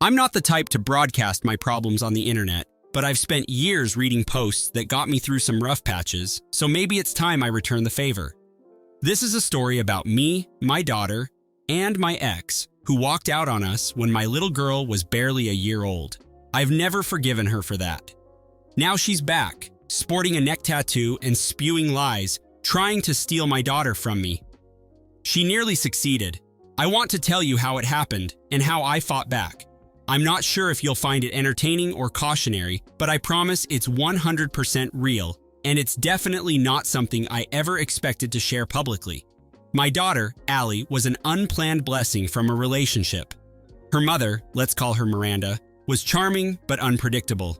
I'm not the type to broadcast my problems on the internet, but I've spent years reading posts that got me through some rough patches, so maybe it's time I return the favor. This is a story about me, my daughter, and my ex, who walked out on us when my little girl was barely a year old. I've never forgiven her for that. Now she's back, sporting a neck tattoo and spewing lies, trying to steal my daughter from me. She nearly succeeded. I want to tell you how it happened and how I fought back. I'm not sure if you'll find it entertaining or cautionary, but I promise it's 100% real, and it's definitely not something I ever expected to share publicly. My daughter, Allie, was an unplanned blessing from a relationship. Her mother, let's call her Miranda, was charming but unpredictable.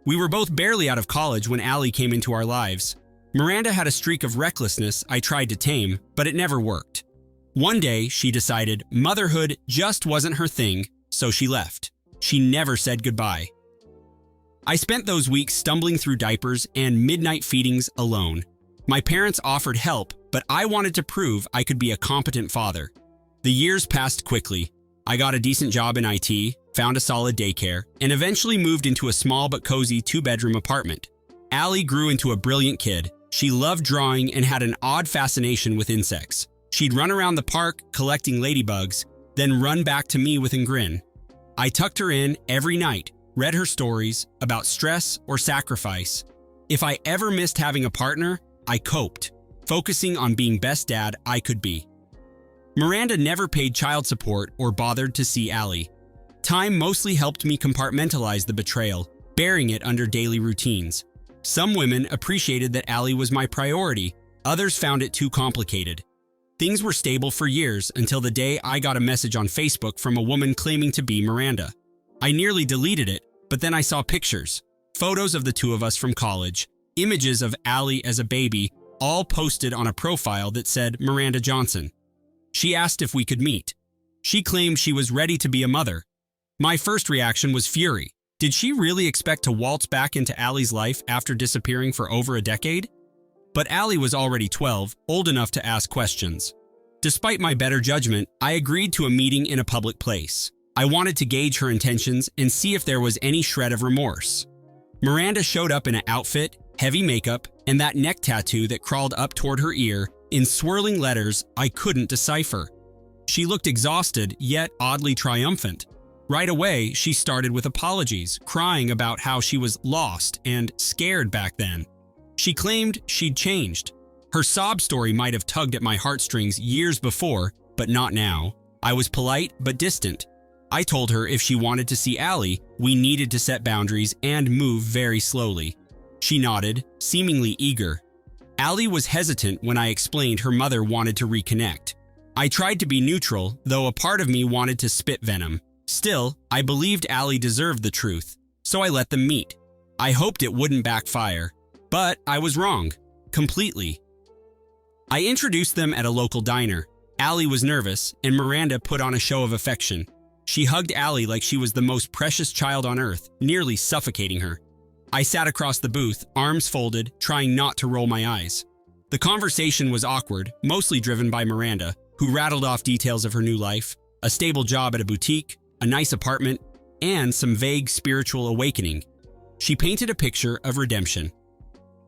We were both barely out of college when Allie came into our lives. Miranda had a streak of recklessness I tried to tame, but it never worked. One day, she decided motherhood just wasn't her thing, so she left. She never said goodbye. I spent those weeks stumbling through diapers and midnight feedings alone. My parents offered help, but I wanted to prove I could be a competent father. The years passed quickly. I got a decent job in IT, found a solid daycare, and eventually moved into a small but cozy 2-bedroom apartment. Allie grew into a brilliant kid. She loved drawing and had an odd fascination with insects. She'd run around the park collecting ladybugs, then run back to me with a grin. I tucked her in every night, read her stories about stress or sacrifice. If I ever missed having a partner, I coped, focusing on being best dad I could be. Miranda never paid child support or bothered to see Allie. Time mostly helped me compartmentalize the betrayal, bearing it under daily routines. Some women appreciated that Allie was my priority, others found it too complicated. Things were stable for years until the day I got a message on Facebook from a woman claiming to be Miranda. I nearly deleted it, but then I saw pictures, photos of the two of us from college, images of Allie as a baby, all posted on a profile that said Miranda Johnson. She asked if we could meet. She claimed she was ready to be a mother. My first reaction was fury. Did she really expect to waltz back into Allie's life after disappearing for over a decade? But Allie was already 12, old enough to ask questions. Despite my better judgment, I agreed to a meeting in a public place. I wanted to gauge her intentions and see if there was any shred of remorse. Miranda showed up in an outfit, heavy makeup, and that neck tattoo that crawled up toward her ear in swirling letters I couldn't decipher. She looked exhausted, yet oddly triumphant. Right away, she started with apologies, crying about how she was lost and scared back then. She claimed she'd changed. Her sob story might have tugged at my heartstrings years before, but not now. I was polite but distant. I told her if she wanted to see Allie, we needed to set boundaries and move very slowly. She nodded, seemingly eager. Allie was hesitant when I explained her mother wanted to reconnect. I tried to be neutral, though a part of me wanted to spit venom. Still, I believed Allie deserved the truth, so I let them meet. I hoped it wouldn't backfire, but I was wrong. Completely. I introduced them at a local diner. Allie was nervous, and Miranda put on a show of affection. She hugged Allie like she was the most precious child on earth, nearly suffocating her. I sat across the booth, arms folded, trying not to roll my eyes. The conversation was awkward, mostly driven by Miranda, who rattled off details of her new life, a stable job at a boutique, a nice apartment, and some vague spiritual awakening. She painted a picture of redemption.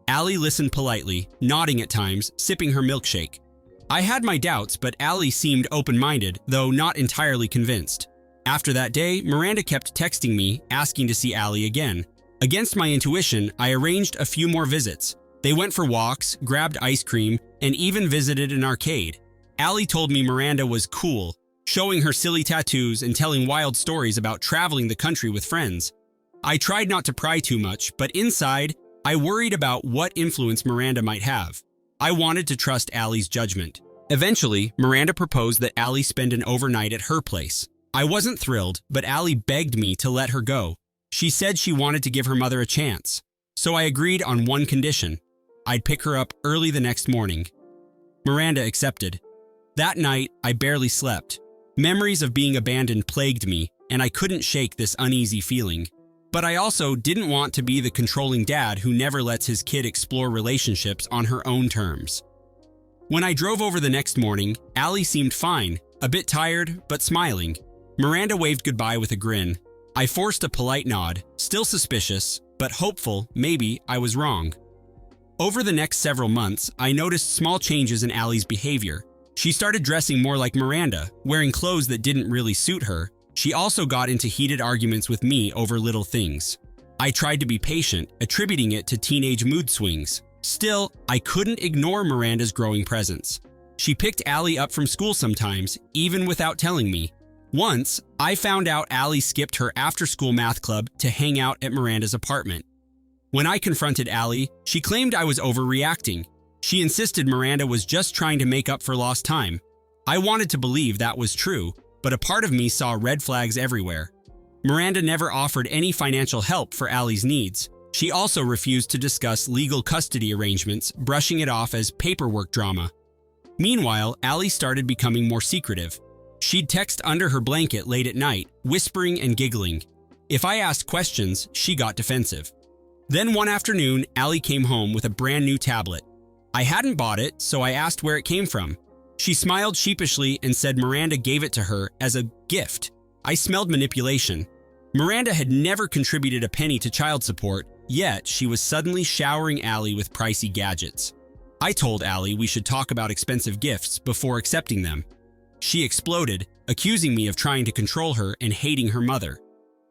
Allie listened politely, nodding at times, sipping her milkshake. I had my doubts, but Allie seemed open-minded, though not entirely convinced. After that day, Miranda kept texting me, asking to see Allie again. Against my intuition, I arranged a few more visits. They went for walks, grabbed ice cream, and even visited an arcade. Allie told me Miranda was cool, showing her silly tattoos and telling wild stories about traveling the country with friends. I tried not to pry too much, but inside, I worried about what influence Miranda might have. I wanted to trust Allie's judgment. Eventually, Miranda proposed that Allie spend an overnight at her place. I wasn't thrilled, but Allie begged me to let her go. She said she wanted to give her mother a chance. So I agreed on one condition. I'd pick her up early the next morning. Miranda accepted. That night, I barely slept. Memories of being abandoned plagued me, and I couldn't shake this uneasy feeling. But I also didn't want to be the controlling dad who never lets his kid explore relationships on her own terms. When I drove over the next morning, Allie seemed fine, a bit tired, but smiling. Miranda waved goodbye with a grin. I forced a polite nod, still suspicious, but hopeful maybe I was wrong. Over the next several months, I noticed small changes in Allie's behavior. She started dressing more like Miranda, wearing clothes that didn't really suit her. She also got into heated arguments with me over little things. I tried to be patient, attributing it to teenage mood swings. Still, I couldn't ignore Miranda's growing presence. She picked Allie up from school sometimes, even without telling me. Once, I found out Allie skipped her after-school math club to hang out at Miranda's apartment. When I confronted Allie, she claimed I was overreacting. She insisted Miranda was just trying to make up for lost time. I wanted to believe that was true, but a part of me saw red flags everywhere. Miranda never offered any financial help for Allie's needs. She also refused to discuss legal custody arrangements, brushing it off as paperwork drama. Meanwhile, Allie started becoming more secretive. She'd text under her blanket late at night, whispering and giggling. If I asked questions, she got defensive. Then one afternoon, Allie came home with a brand new tablet. I hadn't bought it, so I asked where it came from. She smiled sheepishly and said Miranda gave it to her as a gift. I smelled manipulation. Miranda had never contributed a penny to child support, yet she was suddenly showering Allie with pricey gadgets. I told Allie we should talk about expensive gifts before accepting them. She exploded, accusing me of trying to control her and hating her mother.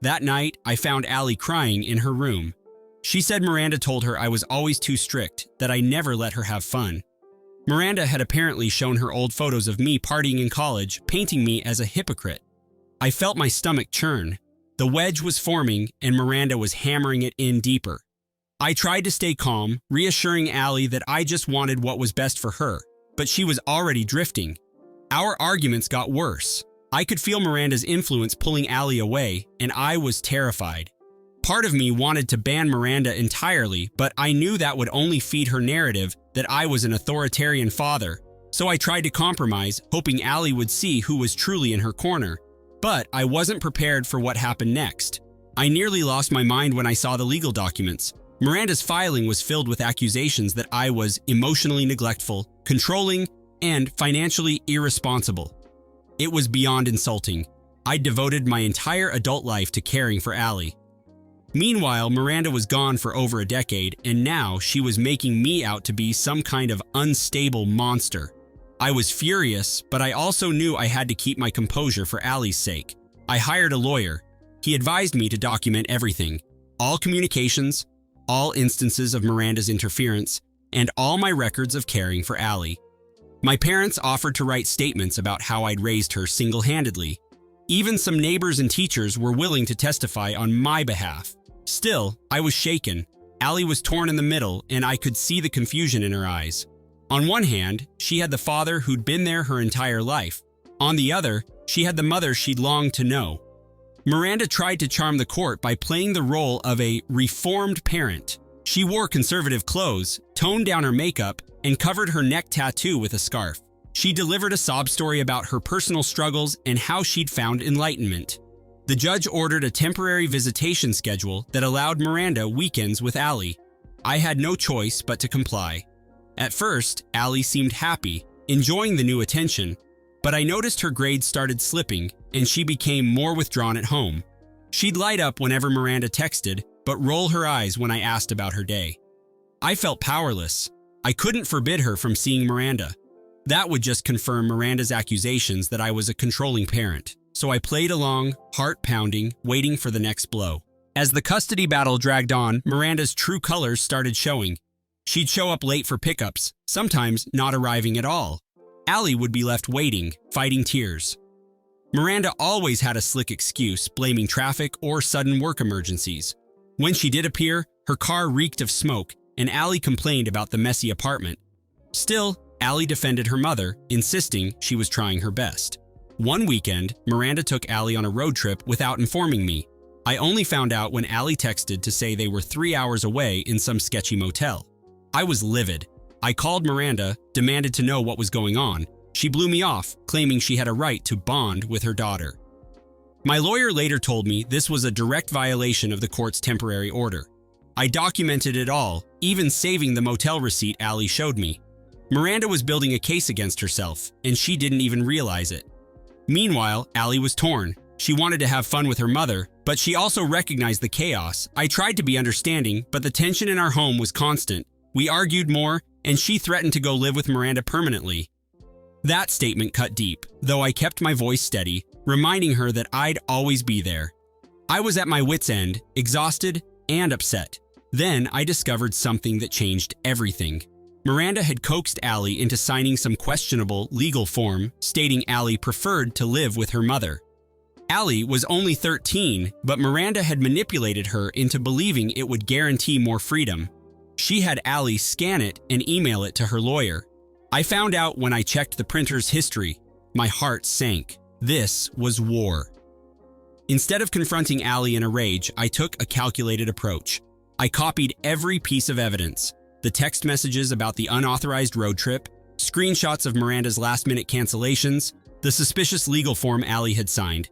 That night, I found Allie crying in her room. She said Miranda told her I was always too strict, that I never let her have fun. Miranda had apparently shown her old photos of me partying in college, painting me as a hypocrite. I felt my stomach churn. The wedge was forming, and Miranda was hammering it in deeper. I tried to stay calm, reassuring Allie that I just wanted what was best for her, but she was already drifting. Our arguments got worse. I could feel Miranda's influence pulling Allie away, and I was terrified. Part of me wanted to ban Miranda entirely, but I knew that would only feed her narrative that I was an authoritarian father. So I tried to compromise, hoping Allie would see who was truly in her corner. But I wasn't prepared for what happened next. I nearly lost my mind when I saw the legal documents. Miranda's filing was filled with accusations that I was emotionally neglectful, controlling, and financially irresponsible. It was beyond insulting. I devoted my entire adult life to caring for Allie. Meanwhile, Miranda was gone for over a decade, and now she was making me out to be some kind of unstable monster. I was furious, but I also knew I had to keep my composure for Allie's sake. I hired a lawyer. He advised me to document everything, all communications, all instances of Miranda's interference, and all my records of caring for Allie. My parents offered to write statements about how I'd raised her single-handedly. Even some neighbors and teachers were willing to testify on my behalf. Still, I was shaken. Allie was torn in the middle, and I could see the confusion in her eyes. On one hand, she had the father who'd been there her entire life. On the other, she had the mother she'd longed to know. Miranda tried to charm the court by playing the role of a reformed parent. She wore conservative clothes, toned down her makeup, and covered her neck tattoo with a scarf. She delivered a sob story about her personal struggles and how she'd found enlightenment. The judge ordered a temporary visitation schedule that allowed Miranda weekends with Allie. I had no choice but to comply. At first, Allie seemed happy, enjoying the new attention, but I noticed her grades started slipping and she became more withdrawn at home. She'd light up whenever Miranda texted, but roll her eyes when I asked about her day. I felt powerless. I couldn't forbid her from seeing Miranda. That would just confirm Miranda's accusations that I was a controlling parent. So I played along, heart pounding, waiting for the next blow. As the custody battle dragged on, Miranda's true colors started showing. She'd show up late for pickups, sometimes not arriving at all. Allie would be left waiting, fighting tears. Miranda always had a slick excuse, blaming traffic or sudden work emergencies. When she did appear, her car reeked of smoke, and Allie complained about the messy apartment. Still, Allie defended her mother, insisting she was trying her best. One weekend, Miranda took Allie on a road trip without informing me. I only found out when Allie texted to say they were 3 hours away in some sketchy motel. I was livid. I called Miranda, demanded to know what was going on. She blew me off, claiming she had a right to bond with her daughter. My lawyer later told me this was a direct violation of the court's temporary order. I documented it all, even saving the motel receipt Allie showed me. Miranda was building a case against herself, and she didn't even realize it. Meanwhile, Allie was torn. She wanted to have fun with her mother, but she also recognized the chaos. I tried to be understanding, but the tension in our home was constant. We argued more, and she threatened to go live with Miranda permanently. That statement cut deep, though I kept my voice steady, reminding her that I'd always be there. I was at my wit's end, exhausted and upset. Then I discovered something that changed everything. Miranda had coaxed Allie into signing some questionable legal form stating Allie preferred to live with her mother. Allie was only 13, but Miranda had manipulated her into believing it would guarantee more freedom. She had Allie scan it and email it to her lawyer. I found out when I checked the printer's history. My heart sank. This was war. Instead of confronting Allie in a rage, I took a calculated approach. I copied every piece of evidence: the text messages about the unauthorized road trip, screenshots of Miranda's last-minute cancellations, the suspicious legal form Allie had signed.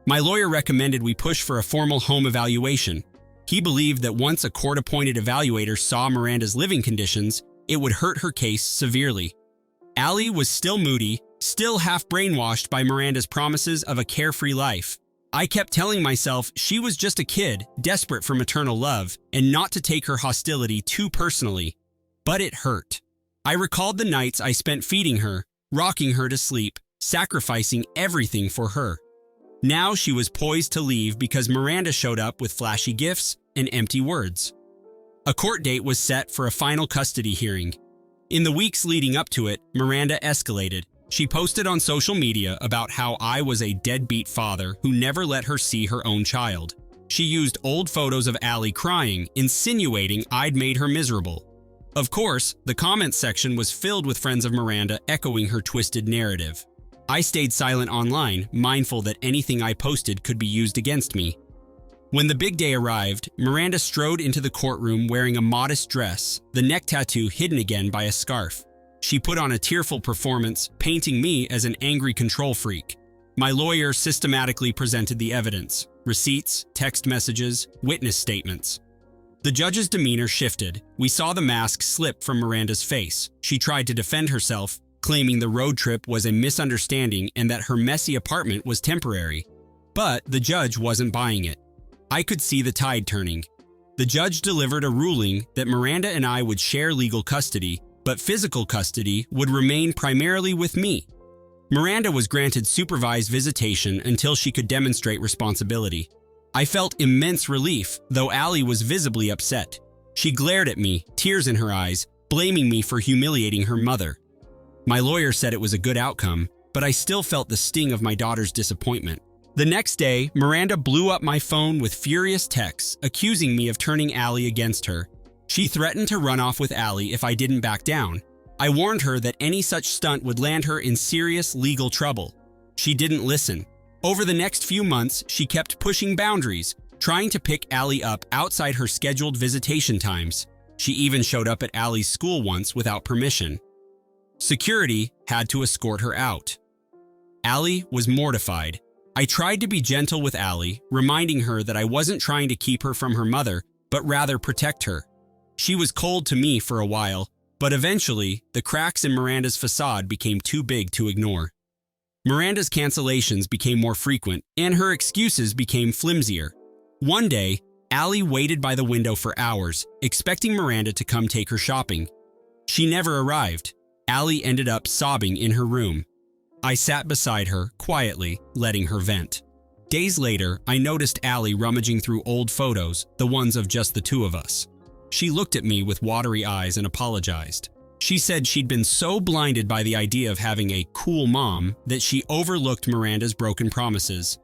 My lawyer recommended we push for a formal home evaluation. He believed that once a court-appointed evaluator saw Miranda's living conditions, it would hurt her case severely. Allie was still moody, still half brainwashed by Miranda's promises of a carefree life. I kept telling myself she was just a kid, desperate for maternal love, and not to take her hostility too personally. But it hurt. I recalled the nights I spent feeding her, rocking her to sleep, sacrificing everything for her. Now she was poised to leave because Miranda showed up with flashy gifts and empty words. A court date was set for a final custody hearing. In the weeks leading up to it, Miranda escalated. She posted on social media about how I was a deadbeat father who never let her see her own child. She used old photos of Allie crying, insinuating I'd made her miserable. Of course, the comments section was filled with friends of Miranda echoing her twisted narrative. I stayed silent online, mindful that anything I posted could be used against me. When the big day arrived, Miranda strode into the courtroom wearing a modest dress, the neck tattoo hidden again by a scarf. She put on a tearful performance, painting me as an angry control freak. My lawyer systematically presented the evidence: receipts, text messages, witness statements. The judge's demeanor shifted. We saw the mask slip from Miranda's face. She tried to defend herself, claiming the road trip was a misunderstanding and that her messy apartment was temporary. But the judge wasn't buying it. I could see the tide turning. The judge delivered a ruling that Miranda and I would share legal custody, but physical custody would remain primarily with me. Miranda was granted supervised visitation until she could demonstrate responsibility. I felt immense relief, though Allie was visibly upset. She glared at me, tears in her eyes, blaming me for humiliating her mother. My lawyer said it was a good outcome, but I still felt the sting of my daughter's disappointment. The next day, Miranda blew up my phone with furious texts, accusing me of turning Allie against her. She threatened to run off with Allie if I didn't back down. I warned her that any such stunt would land her in serious legal trouble. She didn't listen. Over the next few months, she kept pushing boundaries, trying to pick Allie up outside her scheduled visitation times. She even showed up at Allie's school once without permission. Security had to escort her out. Allie was mortified. I tried to be gentle with Allie, reminding her that I wasn't trying to keep her from her mother, but rather protect her. She was cold to me for a while, but eventually, the cracks in Miranda's facade became too big to ignore. Miranda's cancellations became more frequent, and her excuses became flimsier. One day, Allie waited by the window for hours, expecting Miranda to come take her shopping. She never arrived. Allie ended up sobbing in her room. I sat beside her, quietly, letting her vent. Days later, I noticed Allie rummaging through old photos, the ones of just the two of us. She looked at me with watery eyes and apologized. She said she'd been so blinded by the idea of having a cool mom that she overlooked Miranda's broken promises.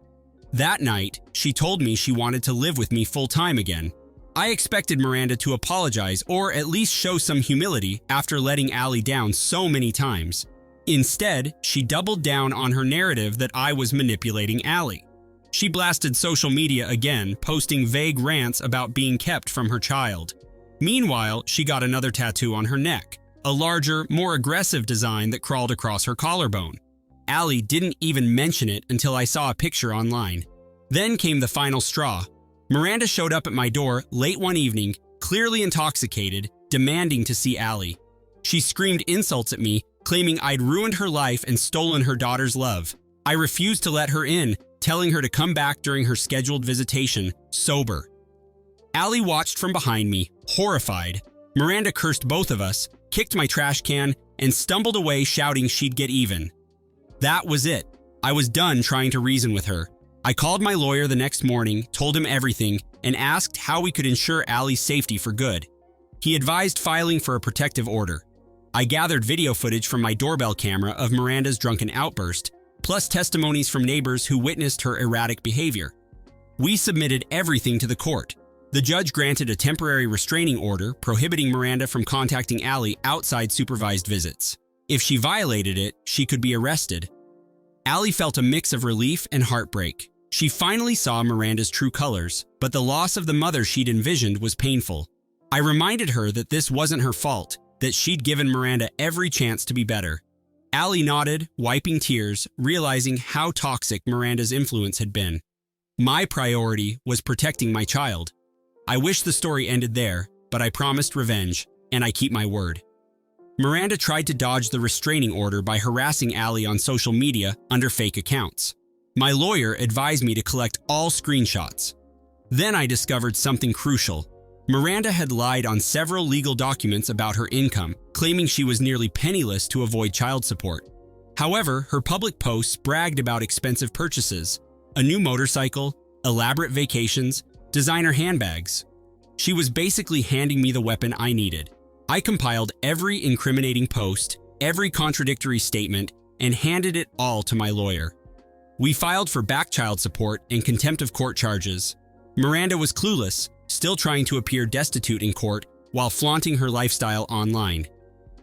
That night, she told me she wanted to live with me full-time again. I expected Miranda to apologize or at least show some humility after letting Allie down so many times. Instead, she doubled down on her narrative that I was manipulating Allie. She blasted social media again, posting vague rants about being kept from her child. Meanwhile, she got another tattoo on her neck, a larger, more aggressive design that crawled across her collarbone. Allie didn't even mention it until I saw a picture online. Then came the final straw. Miranda showed up at my door late one evening, clearly intoxicated, demanding to see Allie. She screamed insults at me, claiming I'd ruined her life and stolen her daughter's love. I refused to let her in, telling her to come back during her scheduled visitation, sober. Allie watched from behind me, horrified. Miranda cursed both of us, kicked my trash can, and stumbled away shouting she'd get even. That was it. I was done trying to reason with her. I called my lawyer the next morning, told him everything, and asked how we could ensure Allie's safety for good. He advised filing for a protective order. I gathered video footage from my doorbell camera of Miranda's drunken outburst, plus testimonies from neighbors who witnessed her erratic behavior. We submitted everything to the court. The judge granted a temporary restraining order prohibiting Miranda from contacting Allie outside supervised visits. If she violated it, she could be arrested. Allie felt a mix of relief and heartbreak. She finally saw Miranda's true colors, but the loss of the mother she'd envisioned was painful. I reminded her that this wasn't her fault, that she'd given Miranda every chance to be better. Allie nodded, wiping tears, realizing how toxic Miranda's influence had been. My priority was protecting my child. I wish the story ended there, but I promised revenge, and I keep my word. Miranda tried to dodge the restraining order by harassing Allie on social media under fake accounts. My lawyer advised me to collect all screenshots. Then I discovered something crucial. Miranda had lied on several legal documents about her income, claiming she was nearly penniless to avoid child support. However, her public posts bragged about expensive purchases, a new motorcycle, elaborate vacations, designer handbags. She was basically handing me the weapon I needed. I compiled every incriminating post, every contradictory statement, and handed it all to my lawyer. We filed for back child support and contempt of court charges. Miranda was clueless, still trying to appear destitute in court while flaunting her lifestyle online.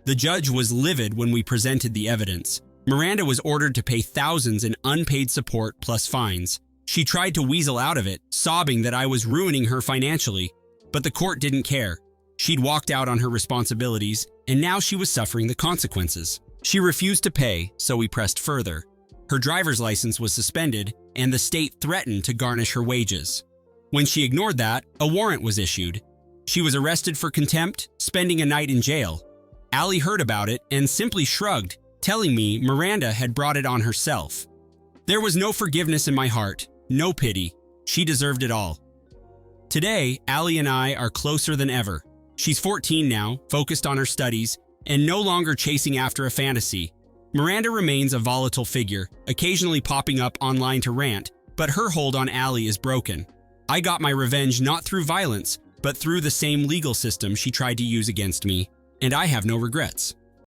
The judge was livid when we presented the evidence. Miranda was ordered to pay thousands in unpaid support plus fines. She tried to weasel out of it, sobbing that I was ruining her financially, but the court didn't care. She'd walked out on her responsibilities, and now she was suffering the consequences. She refused to pay, so we pressed further. Her driver's license was suspended, and the state threatened to garnish her wages. When she ignored that, a warrant was issued. She was arrested for contempt, spending a night in jail. Allie heard about it and simply shrugged, telling me Miranda had brought it on herself. There was no forgiveness in my heart, no pity. She deserved it all. Today, Allie and I are closer than ever. She's 14 now, focused on her studies, and no longer chasing after a fantasy. Miranda remains a volatile figure, occasionally popping up online to rant, but her hold on Allie is broken. I got my revenge not through violence, but through the same legal system she tried to use against me, and I have no regrets.